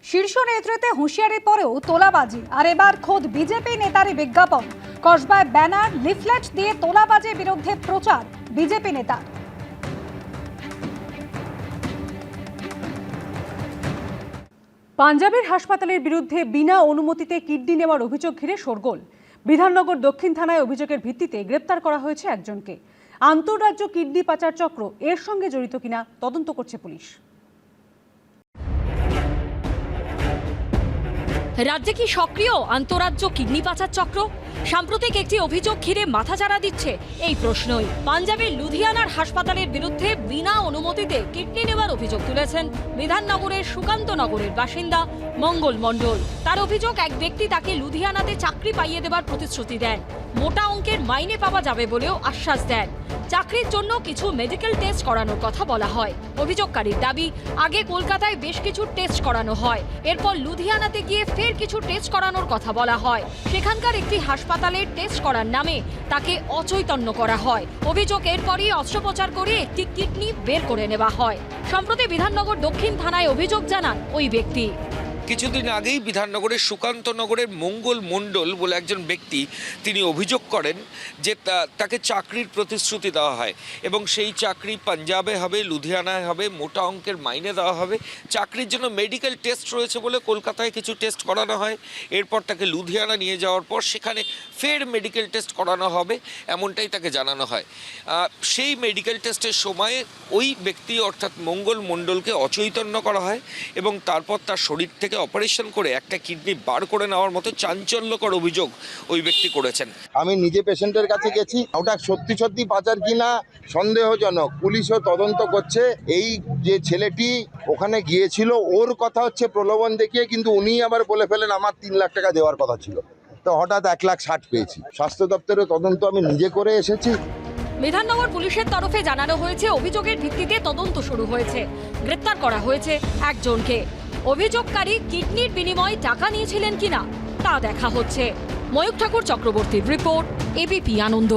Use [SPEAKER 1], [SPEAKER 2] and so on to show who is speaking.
[SPEAKER 1] শীর্ষ নেতৃত্বে হুঁশিয়ারির পরেও তোলাবাজি, আর এবার খোদ বিজেপি নেতারই বিজ্ঞাপন। কসবায় ব্যানার লিফলেট দিয়ে তোলাবাজির বিরুদ্ধে প্রচার বিজেপি নেতা। পাঞ্জাবের হাসপাতালের বিরুদ্ধে বিনা অনুমতিতে কিডনি নেওয়ার অভিযোগ ঘিরে শোরগোল। বিধাননগর দক্ষিণ থানায় অভিযোগের ভিত্তিতে গ্রেপ্তার করা হয়েছে একজনকে। আন্তঃরাজ্য কিডনি পাচার চক্র এর সঙ্গে জড়িত কিনা তদন্ত করছে পুলিশ।
[SPEAKER 2] রাজ্যে কি সক্রিয় আন্তঃরাজ্য কিডনি পাচার চক্র? সাম্প্রতিক একটি অভিযোগ ঘিরে মাথাচাড়া দিচ্ছে এই প্রশ্নই। পাঞ্জাবের লুধিয়ানার হাসপাতালের বিরুদ্ধে বিনা অনুমতিতে কিডনি নেওয়ার অভিযোগ তুলেছেন বিধাননগরের সুকান্তনগরের বাসিন্দা মঙ্গল মণ্ডল। তার অভিযোগ, এক ব্যক্তি তাকে লুধিয়ানাতে চাকরি পাইয়ে দেবার প্রতিশ্রুতি দেন, মোটা অঙ্কের মাইনে পাওয়া যাবে বলেও আশ্বাস দেন। চাকরির জন্য কিছু মেডিকেল টেস্ট করানোর কথা বলা হয়। অভিযোগকারীর দাবি, আগে কলকাতায় বেশ কিছু টেস্ট করানো হয়, এরপর লুধিয়ানাতে গিয়ে ফের কিছু টেস্ট করানোর কথা বলা হয়। সেখানকার একটি হাসপাতালের টেস্ট করার নামে তাকে অচৈতন্য করা হয়। অভিযোগ, এরপরই অস্ত্রোপচার করে একটি কিডনি বের করে নেওয়া হয়। সম্প্রতি বিধাননগর দক্ষিণ থানায় অভিযোগ জানান ওই ব্যক্তি।
[SPEAKER 3] কিছুদিন আগেই বিধাননগরের সুকান্তনগরের মঙ্গল মণ্ডল বলে একজন ব্যক্তি, তিনি অভিযোগ করেন যে তাকে চাকরির প্রতিশ্রুতি দেওয়া হয় এবং সেই চাকরি পাঞ্জাবে হবে, লুধিয়ানায় হবে, মোটা অঙ্কের মাইনে দেওয়া হবে। চাকরির জন্য মেডিকেল টেস্ট রয়েছে বলে কলকাতায় কিছু টেস্ট করানো হয়, এরপর তাকে লুধিয়ানা নিয়ে যাওয়ার পর সেখানে ফের মেডিকেল টেস্ট করানো হবে, এমনটাই তাকে জানানো হয়। সেই মেডিকেল টেস্টের সময় ওই ব্যক্তি অর্থাৎ মঙ্গল মণ্ডলকে অচৈতন্য করা হয় এবং তারপর তার শরীর থেকে অপারেশন করে একটা কিডনি বার করে নেওয়ার মতো চাঞ্চল্যকর অভিযোগ ওই ব্যক্তি করেছেন।
[SPEAKER 4] আমি নিজে পেশেন্টের কাছে গেছি, ওটা সত্যি পাচার কিনা সন্দেহজনক, পুলিশও তদন্ত করছে। এই যে ছেলেটি ওখানে গিয়েছিল, ওর কথা হচ্ছে প্রলোভন দেখিয়ে, কিন্তু উনি আবার বলে ফেলেন আমার 3 লাখ টাকা দেওয়ার কথা ছিল, তো হঠাৎ 1,60,000 পেয়েছি। স্বাস্থ্য দপ্তরের তদন্ত আমি নিজে করে এসেছি।
[SPEAKER 2] বিধাননগর পুলিশের তরফে জানানো হয়েছে, অভিযোগের ভিত্তিতে তদন্ত শুরু হয়েছে। গ্রেপ্তার করা হয়েছে একজনকে। অভিযোগকারী কিডনির বিনিময়ে টাকা নিয়েছিলেন কিনা তা দেখা হচ্ছে। ময়ূখ ঠাকুর চক্রবর্তীর রিপোর্ট, এবিপি আনন্দ।